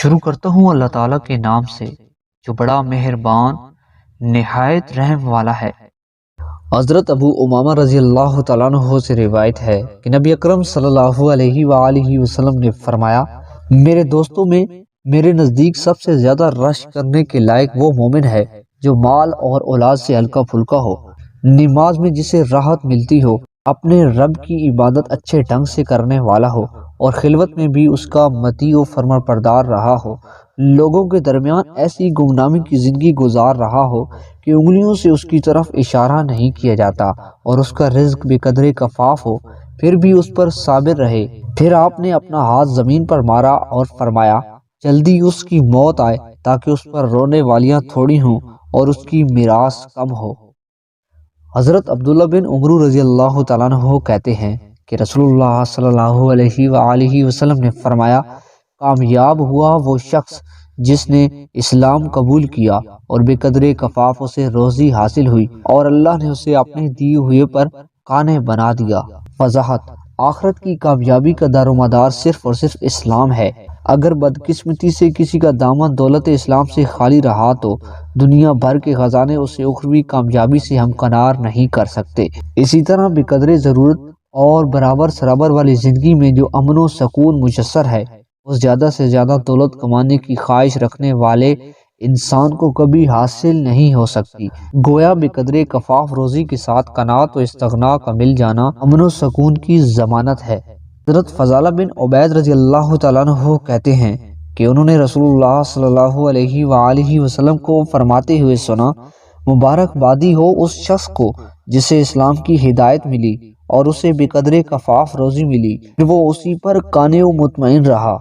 شروع کرتا ہوں اللہ تعالیٰ کے نام سے جو بڑا مہربان نہایت رحم والا ہے۔ حضرت ابو امامہ رضی اللہ تعالیٰ عنہ سے روایت ہے کہ نبی اکرم صلی اللہ علیہ وآلہ وسلم نے فرمایا، میرے دوستوں میں میرے نزدیک سب سے زیادہ رشک کرنے کے لائق وہ مومن ہے جو مال اور اولاد سے ہلکا پھلکا ہو، نماز میں جسے راحت ملتی ہو، اپنے رب کی عبادت اچھے ڈھنگ سے کرنے والا ہو اور خلوت میں بھی اس کا مطیع و فرمانبردار رہا ہو، لوگوں کے درمیان ایسی گمنامی کی زندگی گزار رہا ہو کہ انگلیوں سے اس کی طرف اشارہ نہیں کیا جاتا اور اس کا رزق بے قدر کفاف ہو، پھر بھی اس پر صابر رہے۔ پھر آپ نے اپنا ہاتھ زمین پر مارا اور فرمایا، جلدی اس کی موت آئے تاکہ اس پر رونے والیاں تھوڑی ہوں اور اس کی میراث کم ہو۔ حضرت عبداللہ بن عمرو رضی اللہ تعالیٰ عنہ کہتے ہیں کہ رسول اللہ صلی اللہ علیہ وآلہ وسلم نے فرمایا، کامیاب ہوا وہ شخص جس نے اسلام قبول کیا اور بے قدر کفاف اسے روزی حاصل ہوئی اور اللہ نے اسے اپنے دیے ہوئے پر قانع بنا دیا۔ وضاحت: آخرت کی کامیابی کا دار و مدار صرف اور صرف اسلام ہے۔ اگر بدقسمتی سے کسی کا دامن دولت اسلام سے خالی رہا تو دنیا بھر کے خزانے اسے اخروی کامیابی سے ہمکنار نہیں کر سکتے۔ اسی طرح بے قدر ضرورت اور برابر سرابر والی زندگی میں جو امن و سکون میسر ہے، اس زیادہ سے زیادہ دولت کمانے کی خواہش رکھنے والے انسان کو کبھی حاصل نہیں ہو سکتی۔ گویا بے قدر کفاف روزی کے ساتھ قناعت و استغنا کا مل جانا امن و سکون کی ضمانت ہے۔ حضرت فضالہ بن عبید رضی اللہ تعالیٰ عنہ کہتے ہیں کہ انہوں نے رسول اللہ صلی اللہ علیہ وآلہ وسلم کو فرماتے ہوئے سنا، مبارکبادی ہو اس شخص کو جسے اسلام کی ہدایت ملی اور اسے بے قدر کفاف روزی ملی، پھر وہ اسی پر قانع و مطمئن رہا۔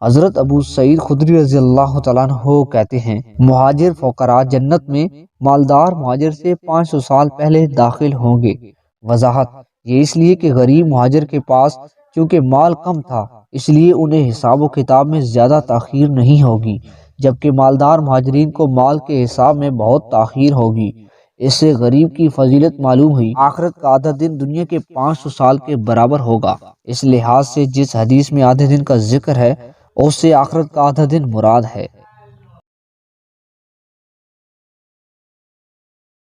حضرت ابو سعید خدری رضی اللہ تعالیٰ عنہ کہتے ہیں، مہاجر فقراء جنت میں مالدار مہاجر سے 500 سال پہلے داخل ہوں گے۔ وضاحت: یہ اس لیے کہ غریب مہاجر کے پاس چونکہ مال کم تھا اس لیے انہیں حساب و کتاب میں زیادہ تاخیر نہیں ہوگی، جبکہ مالدار مہاجرین کو مال کے حساب میں بہت تاخیر ہوگی۔ اس سے غریب کی فضیلت معلوم ہوئی۔ آخرت کا آدھا دن دنیا کے 500 سال کے برابر ہوگا۔ اس لحاظ سے جس حدیث میں آدھے دن کا ذکر ہے اس سے آخرت کا آدھا دن مراد ہے۔